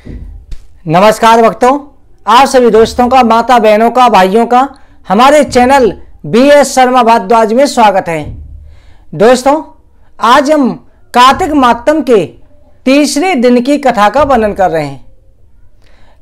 नमस्कार भक्तों, आप सभी दोस्तों का, माता बहनों का, भाइयों का हमारे चैनल BS शर्मा भारद्वाज में स्वागत है। दोस्तों, आज हम कार्तिक मातम के तीसरे दिन की कथा का वर्णन कर रहे हैं।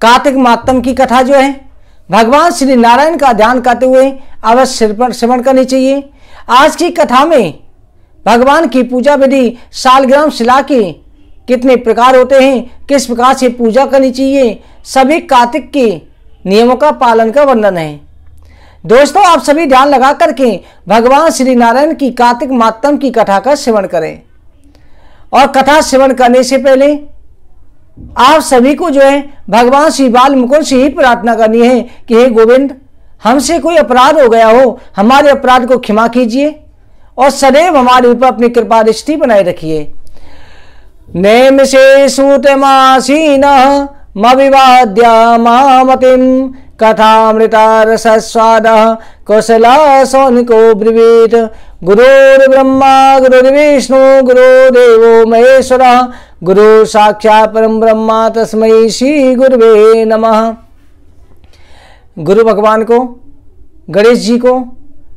कार्तिक मातम की कथा जो है भगवान श्री नारायण का ध्यान करते हुए अवश्य श्रवण करनी चाहिए। आज की कथा में भगवान की पूजा विधि, सालग्राम शिला की कितने प्रकार होते हैं, किस प्रकार से पूजा करनी चाहिए, सभी कार्तिक के नियमों का पालन का वर्णन है। दोस्तों, आप सभी ध्यान लगा करके भगवान श्री नारायण की कार्तिक मातम की कथा का श्रवण करें। और कथा श्रवण करने से पहले आप सभी को जो है भगवान श्री बाल मुकुंद से ही प्रार्थना करनी है कि हे गोविंद, हमसे कोई अपराध हो गया हो, हमारे अपराध को क्षमा कीजिए और सदैव हमारे ऊपर अपनी कृपा दृष्टि बनाए रखिए। नेम से सूतमासीन मविवाद्य मामतिम कथामृता रसस्वाद कौशला सौनिको ब्रवीत। गुरुर्ब्रह्मा गुरुर्विष्णु गुरुदेवो महेश्वर गुरु साक्षात् परम ब्रह्मा तस्मै श्री गुरुवे नमः। गुरु भगवान को, गणेश जी को,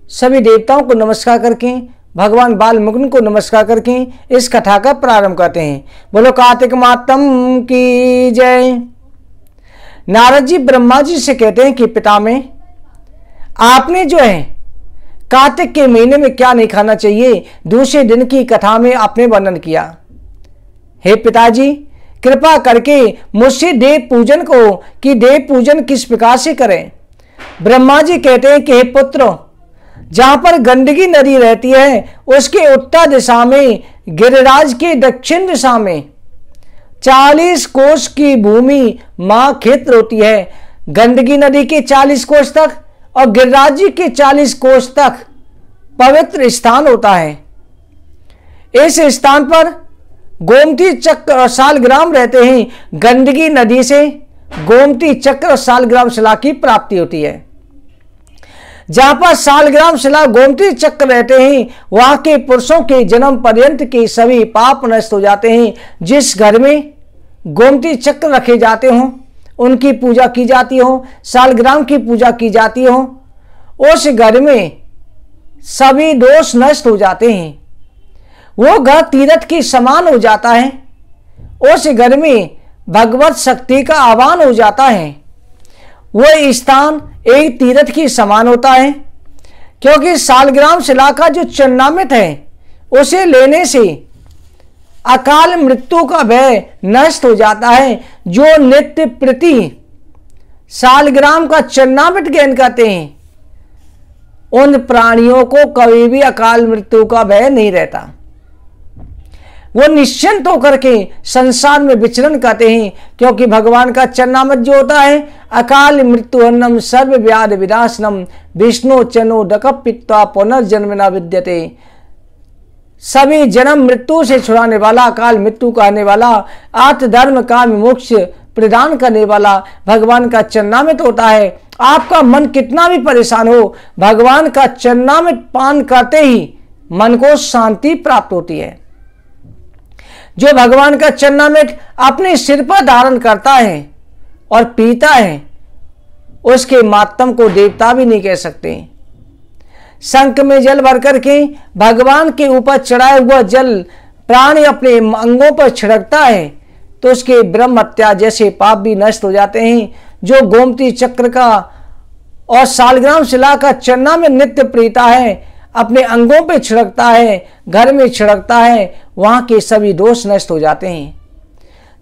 सभी देवताओं को नमस्कार करके, भगवान बाल मुकुंद को नमस्कार करके इस कथा का प्रारंभ करते हैं। बोलो कार्तिक मातम की जय। नारद जी ब्रह्मा जी से कहते हैं कि पितामह, आपने जो है कार्तिक के महीने में क्या नहीं खाना चाहिए, दूसरे दिन की कथा में आपने वर्णन किया। हे पिताजी, कृपा करके मुझसे देव पूजन को कि देव पूजन किस प्रकार से करें। ब्रह्मा जी कहते हैं कि हे पुत्र, जहां पर गंडकी नदी रहती है उसके उत्तर दिशा में, गिरिराज के दक्षिण दिशा में 40 कोस की भूमि मां क्षेत्र होती है। गंडकी नदी के 40 कोस तक और गिरिराज जी के 40 कोस तक पवित्र स्थान होता है। इस स्थान पर गोमती चक्र और सालग्राम रहते हैं। गंडकी नदी से गोमती चक्र और सालग्राम शिला की प्राप्ति होती है। जहां पर सालग्राम शिला गोमती चक्र रहते हैं वहां के पुरुषों के जन्म पर्यंत के सभी पाप नष्ट हो जाते हैं। जिस घर में गोमती चक्र रखे जाते हों, उनकी पूजा की जाती हो, सालग्राम की पूजा की जाती हो, उस घर में सभी दोष नष्ट हो जाते हैं। वो घर तीर्थ के समान हो जाता है। उस घर में भगवत शक्ति का आह्वान हो जाता है। वो स्थान एक तीर्थ की समान होता है, क्योंकि सालग्राम शिला का जो चरणामृत है उसे लेने से अकाल मृत्यु का भय नष्ट हो जाता है। जो नित्य प्रति सालग्राम का चरणामृत ग्रहण करते हैं उन प्राणियों को कभी भी अकाल मृत्यु का भय नहीं रहता। वो निश्चिंत होकर के संसार में विचरण करते हैं, क्योंकि भगवान का चरणामृत जो होता है अकाल मृत्यु अन्नम सर्व व्याधि विनाशनम विष्णु चनो डकप पित्वा पुनर्जन्म न विद्यते। सभी जन्म मृत्यु से छुड़ाने वाला, अकाल मृत्यु कहने वाला, आत्म धर्म काम मोक्ष प्रदान करने वाला भगवान का चरणामृत होता है। आपका मन कितना भी परेशान हो, भगवान का चरणामृत पान करते ही मन को शांति प्राप्त होती है। जो भगवान का चरणामृत अपने सिर पर धारण करता है और पीता है, उसके मातम को देवता भी नहीं कह सकते। शंख में जल भर करके भगवान के ऊपर चढ़ाया हुआ जल प्राणी अपने अंगों पर छिड़कता है तो उसके ब्रह्म हत्या जैसे पाप भी नष्ट हो जाते हैं। जो गोमती चक्र का और सालग्राम शिला का चरणामृत नित्य पीता है, अपने अंगों पे छिड़कता है, घर में छिड़कता है, वहां के सभी दोष नष्ट हो जाते हैं।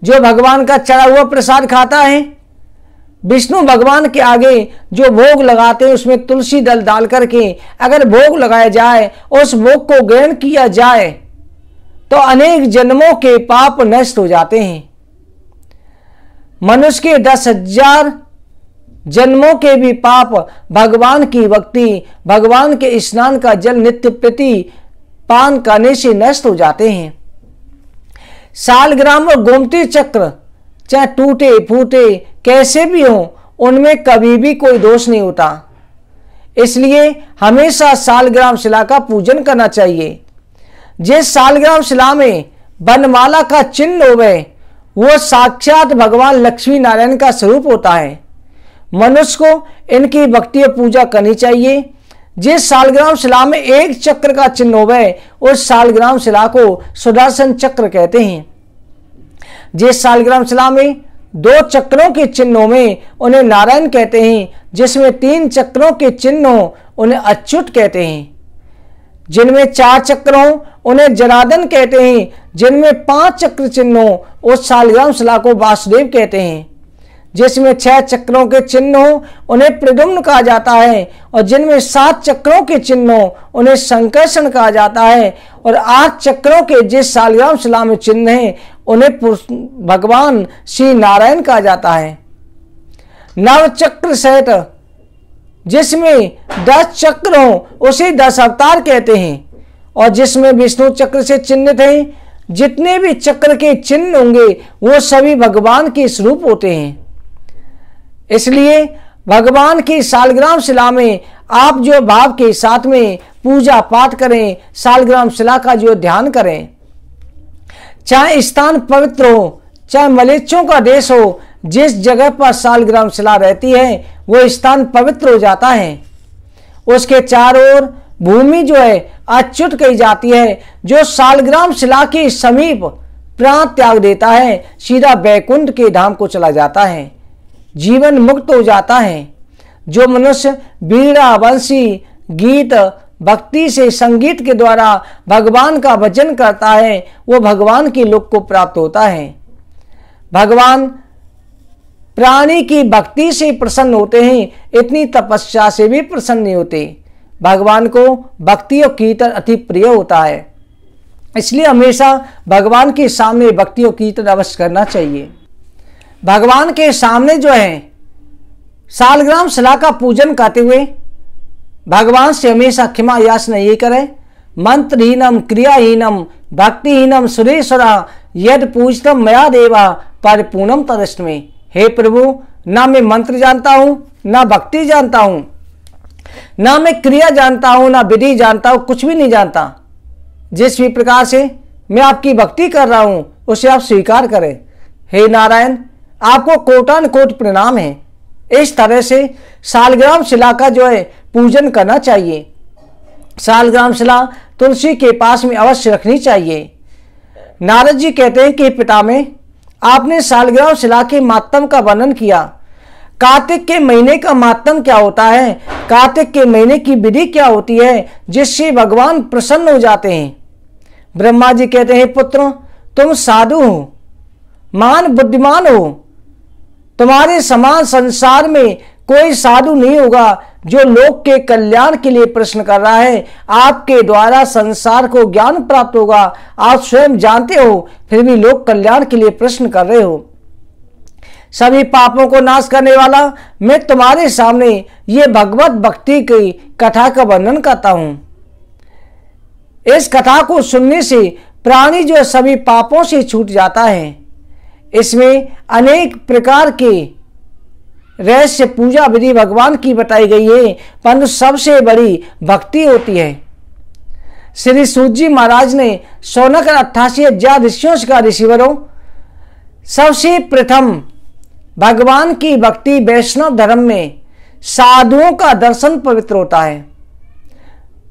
जो भगवान का चढ़ा हुआ प्रसाद खाता है, विष्णु भगवान के आगे जो भोग लगाते हैं उसमें तुलसी दल डाल करके अगर भोग लगाया जाए, उस भोग को ग्रहण किया जाए तो अनेक जन्मों के पाप नष्ट हो जाते हैं। मनुष्य के 10,000 जन्मों के भी पाप भगवान की भक्ति, भगवान के स्नान का जल नित्य प्रति पान करने से नष्ट हो जाते हैं। सालग्राम और गोमती चक्र चाहे टूटे फूटे कैसे भी हो, उनमें कभी भी कोई दोष नहीं होता। इसलिए हमेशा सालग्राम शिला का पूजन करना चाहिए। जिस सालग्राम शिला में वनमाला का चिन्ह होवे वो साक्षात भगवान लक्ष्मी नारायण का स्वरूप होता है। मनुष्य को इनकी भक्ति और पूजा करनी चाहिए। जिस सालग्राम शिला में एक चक्र का चिन्ह होवे उस सालग्राम शिला को सुदर्शन चक्र कहते हैं। जिस सालग्राम शिला में 2 चक्रों के चिन्हों में उन्हें नारायण कहते हैं, जिसमें 3 चक्रों के चिन्हों उन्हें अच्युत कहते हैं, जिनमें 4 चक्रों उन्हें जनार्दन कहते हैं, जिनमें 5 चक्र चिन्हों उस सालग्राम शिला को वासुदेव कहते हैं, जिसमें 6 चक्रों के चिन्हों उन्हें प्रद्युम्न कहा जाता है, और जिनमें 7 चक्रों के चिन्हों उन्हें संकर्षण कहा जाता है, और 8 चक्रों के जिस सालग्राम शिला में चिन्ह हैं उन्हें भगवान श्री नारायण कहा जाता है। नव चक्र सहित जिसमें 10 चक्र हों उसे 10 अवतार कहते हैं, और जिसमें विष्णु चक्र से चिन्हित हैं जितने भी चक्र के चिन्ह होंगे वो सभी भगवान के स्वरूप होते हैं। इसलिए भगवान की सालग्राम शिला में आप जो भाव के साथ में पूजा पाठ करें, सालग्राम शिला का जो ध्यान करें, चाहे स्थान पवित्र हो, चाहे मलेच्छों का देश हो, जिस जगह पर सालग्राम शिला रहती है वो स्थान पवित्र हो जाता है। उसके चारों ओर भूमि जो है अच्युत कही जाती है। जो सालग्राम शिला के समीप प्राण त्याग देता है सीधा बैकुंठ के धाम को चला जाता है, जीवन मुक्त हो जाता है। जो मनुष्य बीड़ा, बंसी, गीत, भक्ति से संगीत के द्वारा भगवान का भजन करता है वो भगवान के लोक को प्राप्त होता है। भगवान प्राणी की भक्ति से प्रसन्न होते हैं, इतनी तपस्या से भी प्रसन्न नहीं होते। भगवान को भक्ति और कीर्तन अति प्रिय होता है, इसलिए हमेशा भगवान के सामने भक्ति और कीर्तन अवश्य करना चाहिए। भगवान के सामने जो है सालग्राम शिला का पूजन करते हुए भगवान से हमेशा क्षमा याचना ये करें। मंत्रहीनम क्रियाहीनम भक्तिहीनम सुरेश्वरा यद पूजतम मया देवा परिपूर्णम तदस्तमे। हे प्रभु, ना मैं मंत्र जानता हूं, ना भक्ति जानता हूं, ना मैं क्रिया जानता हूं, ना विधि जानता हूं, कुछ भी नहीं जानता। जिस भी प्रकार से मैं आपकी भक्ति कर रहा हूं उसे आप स्वीकार करें। हे नारायण, आपको कोटान कोट प्रणाम है। इस तरह से सालग्राम शिला का जो है पूजन करना चाहिए। सालग्राम शिला तुलसी के पास में अवश्य रखनी चाहिए। नारद जी कहते हैं कि पिता में आपने सालग्राम शिला के मातम का वर्णन किया। कार्तिक के महीने का मातम क्या होता है, कार्तिक के महीने की विधि क्या होती है जिससे भगवान प्रसन्न हो जाते हैं। ब्रह्मा जी कहते हैं पुत्र, तुम साधु हो, महान बुद्धिमान हो, तुम्हारे समान संसार में कोई साधु नहीं होगा जो लोक के कल्याण के लिए प्रश्न कर रहा है। आपके द्वारा संसार को ज्ञान प्राप्त होगा, आप स्वयं जानते हो, फिर भी लोक कल्याण के लिए प्रश्न कर रहे हो। सभी पापों को नाश करने वाला मैं तुम्हारे सामने ये भगवत भक्ति की कथा का वर्णन करता हूं। इस कथा को सुनने से प्राणी जो सभी पापों से छूट जाता है। इसमें अनेक प्रकार के रहस्य पूजा विधि भगवान की बताई गई है, परंतु सबसे बड़ी भक्ति होती है। श्री सूत जी महाराज ने 88,000 ऋषियों का ऋषिवरों, सबसे प्रथम भगवान की भक्ति वैष्णव धर्म में साधुओं का दर्शन पवित्र होता है।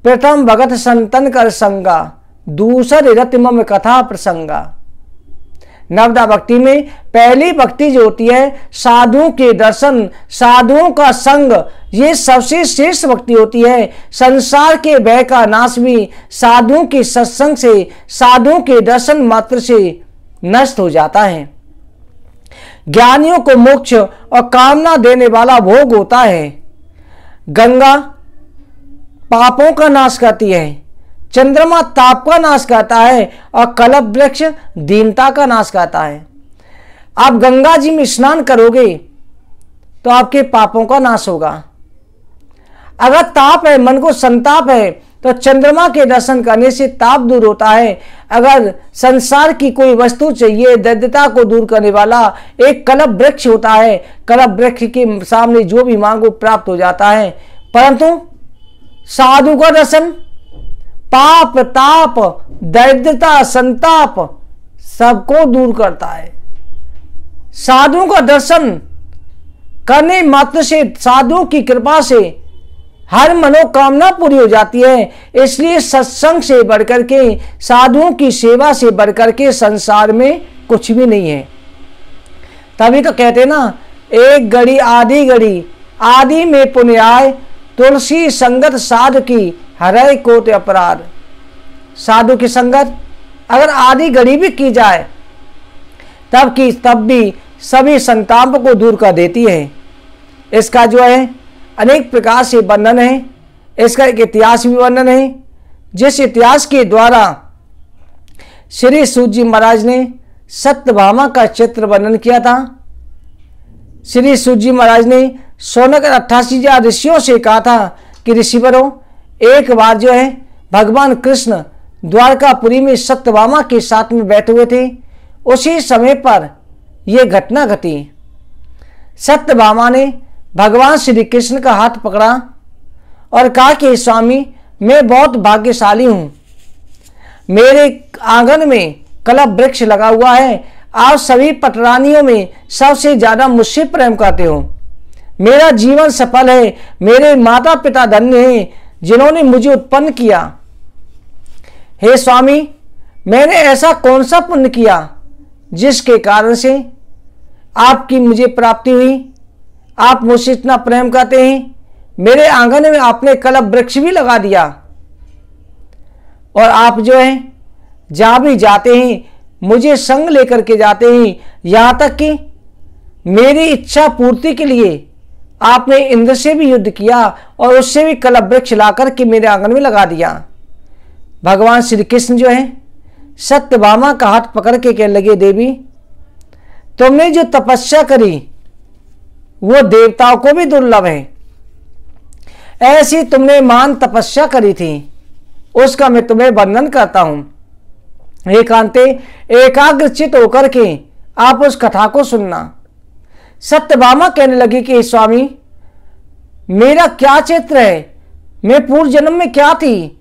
प्रथम भगत संतन कर संगा, दूसर रति मम कथा प्रसंगा। नवदा भक्ति में पहली भक्ति जो होती है साधुओं के दर्शन, साधुओं का संग, ये सबसे श्रेष्ठ भक्ति होती है। संसार के भय का नाश भी साधुओं के सत्संग से, साधुओं के दर्शन मात्र से नष्ट हो जाता है। ज्ञानियों को मोक्ष और कामना देने वाला भोग होता है। गंगा पापों का नाश करती है, चंद्रमा ताप का नाश करता है, और कल्प वृक्ष दीनता का नाश करता है। आप गंगा जी में स्नान करोगे तो आपके पापों का नाश होगा। अगर ताप है, मन को संताप है, तो चंद्रमा के दर्शन करने से ताप दूर होता है। अगर संसार की कोई वस्तु चाहिए, दरिद्रता को दूर करने वाला एक कल्प वृक्ष होता है। कल्प वृक्ष के सामने जो भी मांगो प्राप्त हो जाता है। परंतु साधु का दर्शन पाप, ताप, दरिद्रता, संताप सबको दूर करता है। साधुओं का दर्शन करने मात्र से, साधुओं की कृपा से हर मनोकामना पूरी हो जाती है। इसलिए सत्संग से बढ़कर के, साधुओं की सेवा से बढ़कर के संसार में कुछ भी नहीं है। तभी तो कहते ना, एक घड़ी आधी घड़ी आदि में पुण्य आए, तुलसी संगत साधु की हरै कोट अपराध। साधु की संगत अगर आधी घड़ी भी की जाए तब भी सभी संतापों को दूर कर देती है। इसका जो है अनेक प्रकार से वर्णन है। इसका एक इतिहास भी वर्णन है, जिस इतिहास के द्वारा श्री सूत जी महाराज ने सत्यभामा का चित्र वर्णन किया था। श्री सूत जी महाराज ने सोनकर 88,000 ऋषियों से कहा था कि ऋषिवरों, एक बार जो है भगवान कृष्ण द्वारकापुरी में सत्यभामा के साथ में बैठे हुए थे। उसी समय पर यह घटना घटी। सत्यभामा ने भगवान श्री कृष्ण का हाथ पकड़ा और कहा कि स्वामी, मैं बहुत भाग्यशाली हूं, मेरे आंगन में कलप वृक्ष लगा हुआ है, आप सभी पटरानियों में सबसे ज्यादा मुझसे प्रेम करते हो, मेरा जीवन सफल है, मेरे माता पिता धन्य हैं जिन्होंने मुझे उत्पन्न किया। हे स्वामी, मैंने ऐसा कौन सा पुण्य किया जिसके कारण से आपकी मुझे प्राप्ति हुई, आप मुझसे इतना प्रेम करते हैं, मेरे आंगन में आपने कलप वृक्ष भी लगा दिया, और आप जो है जहां भी जाते हैं मुझे संग लेकर के जाते हैं, यहां तक कि मेरी इच्छा पूर्ति के लिए आपने इंद्र से भी युद्ध किया और उससे भी कलप वृक्ष लाकर के मेरे आंगन में लगा दिया। भगवान श्री कृष्ण जो है सत्यभामा का हाथ पकड़ के कहने लगे, देवी, तुमने जो तपस्या करी वो देवताओं को भी दुर्लभ है। ऐसी तुमने महान तपस्या करी थी, उसका मैं तुम्हें वर्णन करता हूं। एकांते एकाग्रचित होकर के आप उस कथा को सुनना। सत्यभामा कहने लगी कि स्वामी, मेरा क्या चरित्र है, मैं पूर्व जन्म में क्या थी,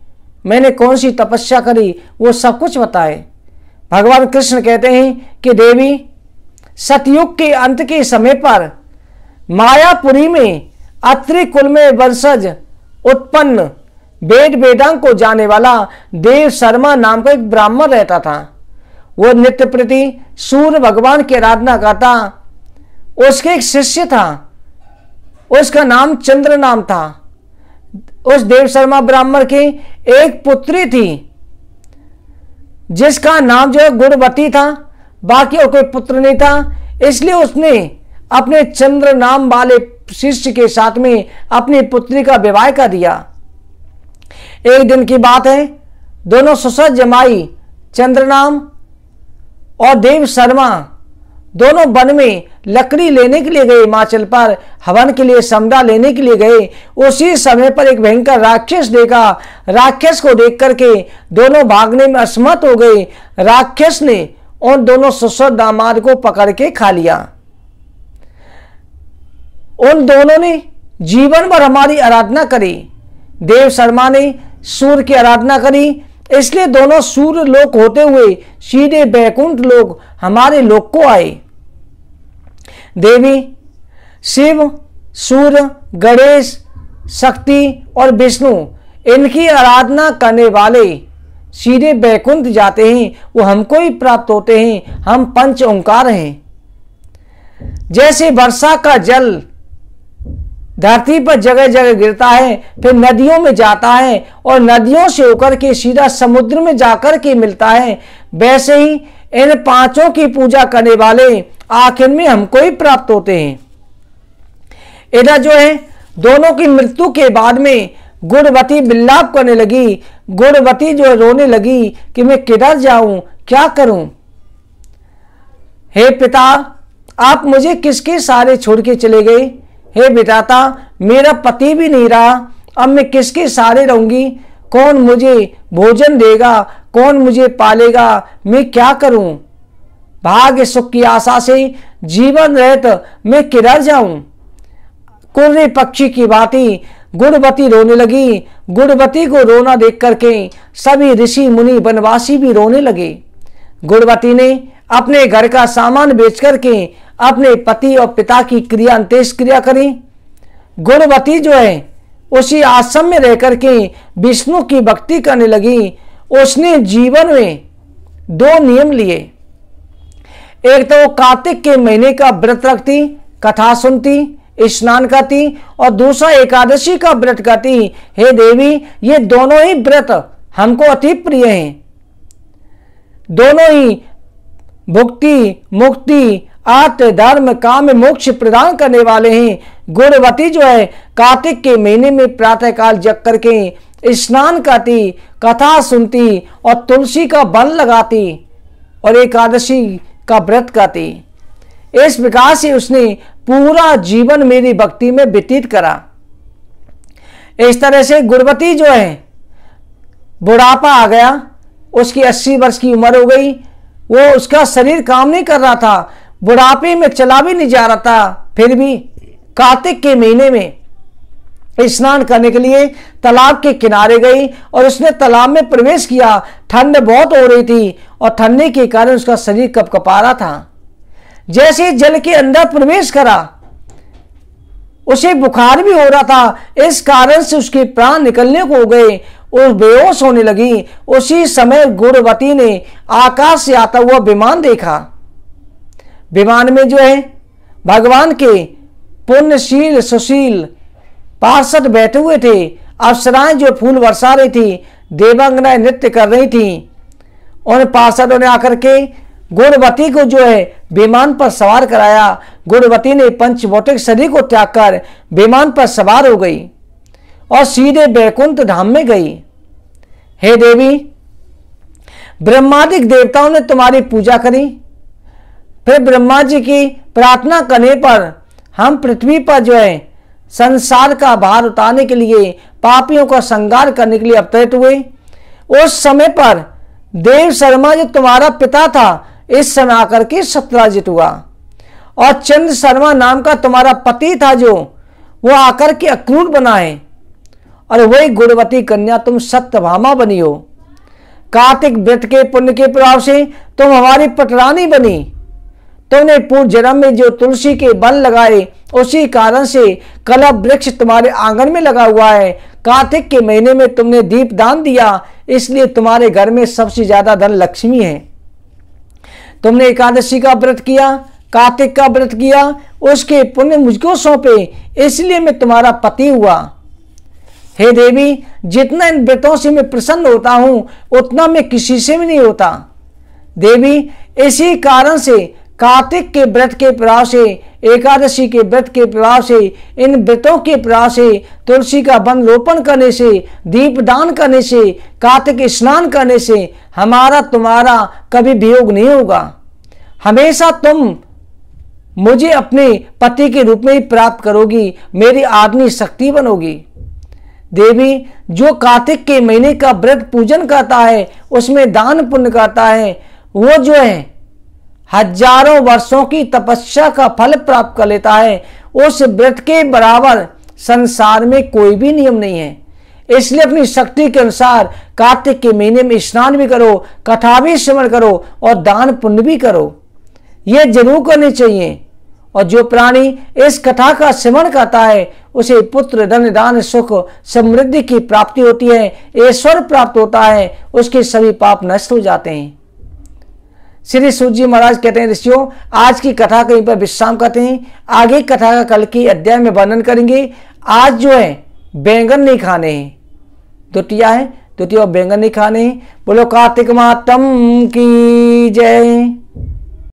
मैंने कौन सी तपस्या करी, वो सब कुछ बताए। भगवान कृष्ण कहते हैं कि देवी, सतयुग के अंत के समय पर मायापुरी में अत्रि कुल में वंशज उत्पन्न वेद वेदांग को जाने वाला देव शर्मा नाम का एक ब्राह्मण रहता था। वो नित्य प्रति सूर्य भगवान की आराधना करता। उसके एक शिष्य था, उसका नाम चंद्र नाम था। उस देव शर्मा ब्राह्मण की एक पुत्री थी जिसका नाम जो है गुणवती था, बाकी और कोई पुत्र नहीं था। इसलिए उसने अपने चंद्र नाम वाले शिष्य के साथ में अपनी पुत्री का विवाह कर दिया। एक दिन की बात है, दोनों ससुर जमाई चंद्र नाम और देव शर्मा दोनों वन में लकड़ी लेने के लिए गए, हिमाचल पर हवन के लिए समदा लेने के लिए गए। उसी समय पर एक भयंकर राक्षस देखा। राक्षस को देख करके दोनों भागने में असमर्थ हो गए। राक्षस ने उन दोनों ससुर दामाद को पकड़ के खा लिया। उन दोनों ने जीवन भर हमारी आराधना करी। देव शर्मा ने सूर्य की आराधना करी, इसलिए दोनों सूर्य लोक होते हुए सीधे बैकुंठ लोक हमारे लोक को आए। देवी, शिव, सूर्य, गणेश, शक्ति और विष्णु, इनकी आराधना करने वाले सीधे बैकुंठ जाते हैं, वो हमको ही प्राप्त होते हैं। हम पंच ओंकार हैं। जैसे वर्षा का जल धरती पर जगह जगह गिरता है, फिर नदियों में जाता है और नदियों से होकर के सीधा समुद्र में जाकर के मिलता है, वैसे ही इन पांचों की पूजा करने वाले आखिर में हमको ही प्राप्त होते हैं। इधर जो है दोनों की मृत्यु के बाद में गुणवती विलाप करने लगी। गुणवती जो रोने लगी कि मैं किधर जाऊं, क्या करूं। हे पिता, आप मुझे किसके सहारे छोड़ के चले गए। हे विधाता, मेरा पति भी नहीं रहा, अब मैं किसके सहारे रहूंगी। कौन मुझे भोजन देगा, कौन मुझे पालेगा, मैं क्या करूं। भाग्य सुख की आशा से जीवन रहत मैं किधर जाऊं। कुर्रे पक्षी की भांति गुणवती रोने लगी। गुणवती को रोना देख करके सभी ऋषि मुनि वनवासी भी रोने लगे। गुणवती ने अपने घर का सामान बेच करके अपने पति और पिता की क्रिया अंत्येष्ट क्रिया करी। गुणवती जो है उसी आश्रम में रह करके विष्णु की भक्ति करने लगी। उसने जीवन में 2 नियम लिए। एक तो कार्तिक के महीने का व्रत रखती, कथा सुनती, स्नान करती, और दूसरा एकादशी का व्रत करती। हे देवी, ये दोनों ही व्रत हमको अति प्रिय हैं। दोनों ही भुक्ति, मुक्ति, आर्थ, धर्म, काम, मोक्ष प्रदान करने वाले हैं। गुणवती जो है कार्तिक के महीने में प्रातःकाल जग करके स्नान करती, कथा सुनती और तुलसी का वन लगाती और एकादशी का व्रत करती। इस प्रकार से उसने पूरा जीवन मेरी भक्ति में व्यतीत करा। इस तरह से गुणवती जो है बुढ़ापा आ गया, उसकी 80 वर्ष की उम्र हो गई, वो उसका शरीर काम नहीं कर रहा था, बुढ़ापे में चला भी नहीं जा रहा था। फिर भी कार्तिक के महीने में स्नान करने के लिए तालाब के किनारे गई और उसने तालाब में प्रवेश किया। ठंड बहुत हो रही थी और ठंडे के कारण उसका शरीर कपकपा रहा था। जैसे ही जल के अंदर प्रवेश करा उसे बुखार भी हो रहा था। इस कारण से उसके प्राण निकलने को हो गए और बेहोश होने लगी। उसी समय गुणवती ने आकाश से आता हुआ विमान देखा। विमान में जो है भगवान के पुण्यशील सुशील पार्षद बैठे हुए थे। अप्सराएं जो फूल बरसा रही थी, देवांगनाएं नृत्य कर रही थी। उन पार्षदों ने आकर के गुणवती को जो है विमान पर सवार कराया। गुणवती ने पंचभौतिक शरीर को त्याग कर विमान पर सवार हो गई और सीधे बैकुंठ धाम में गई। हे देवी, ब्रह्मादिक देवताओं ने तुम्हारी पूजा करी। फिर ब्रह्मा जी की प्रार्थना करने पर हम पृथ्वी पर जो है संसार का भार उतारने के लिए, पापियों का संहार करने के लिए अवतरित हुए। उस समय पर देव शर्मा जो तुम्हारा पिता था, इस समय आकर के सत्याजित हुआ। और चंद्र शर्मा नाम का तुम्हारा पति था जो, वो आकर के अक्रूर बना है। और वही गुणवती कन्या तुम सत्यभामा बनी हो। कार्तिक व्रत के पुण्य के प्रभाव से तुम हमारी पटरानी बनी। तुमने पूर्व जन्म में जो तुलसी के वन लगाए, उसी कारण से कलप वृक्ष तुम्हारे आंगन में लगा हुआ है। कार्तिक के महीने में तुमने दीप दान दिया, इसलिए तुम्हारे घर में सबसे ज्यादा धन लक्ष्मी है। तुमने एकादशी का व्रत किया, कार्तिक का व्रत किया, उसके पुण्य मुझको सौंपे, इसलिए मैं तुम्हारा पति हुआ। हे देवी, जितना इन व्रतों से मैं प्रसन्न होता हूं, उतना मैं किसी से भी नहीं होता। देवी, इसी कारण से कार्तिक के व्रत के प्रभाव से, एकादशी के व्रत के प्रभाव से, इन व्रतों के प्रभाव से, तुलसी का वन रोपण करने से, दीप दान करने से, कार्तिक स्नान करने से हमारा तुम्हारा कभी वियोग नहीं होगा। हमेशा तुम मुझे अपने पति के रूप में ही प्राप्त करोगी, मेरी आदमी शक्ति बनोगी। देवी, जो कार्तिक के महीने का व्रत पूजन करता है, उसमें दान पुण्य करता है, वो जो है हजारों वर्षों की तपस्या का फल प्राप्त कर लेता है। उस व्रत के बराबर संसार में कोई भी नियम नहीं है। इसलिए अपनी शक्ति के अनुसार कार्तिक के महीने में स्नान भी करो, कथा भी श्रवण करो और दान पुण्य भी करो। ये जरूर करनी चाहिए। और जो प्राणी इस कथा का श्रवण करता है, उसे पुत्र, धन, दान, सुख, समृद्धि की प्राप्ति होती है, ऐश्वर्य प्राप्त होता है, उसके सभी पाप नष्ट हो जाते हैं। श्री सूत जी महाराज कहते हैं, ऋषियों, आज की कथा कहीं पर विश्राम करते हैं। आगे कथा का कल की अध्याय में वर्णन करेंगे। आज जो है बैंगन नहीं खाने हैं, द्वितीया है, द्वितीय और बैंगन नहीं खाने हैं। बोलो कार्तिक मातम की जय।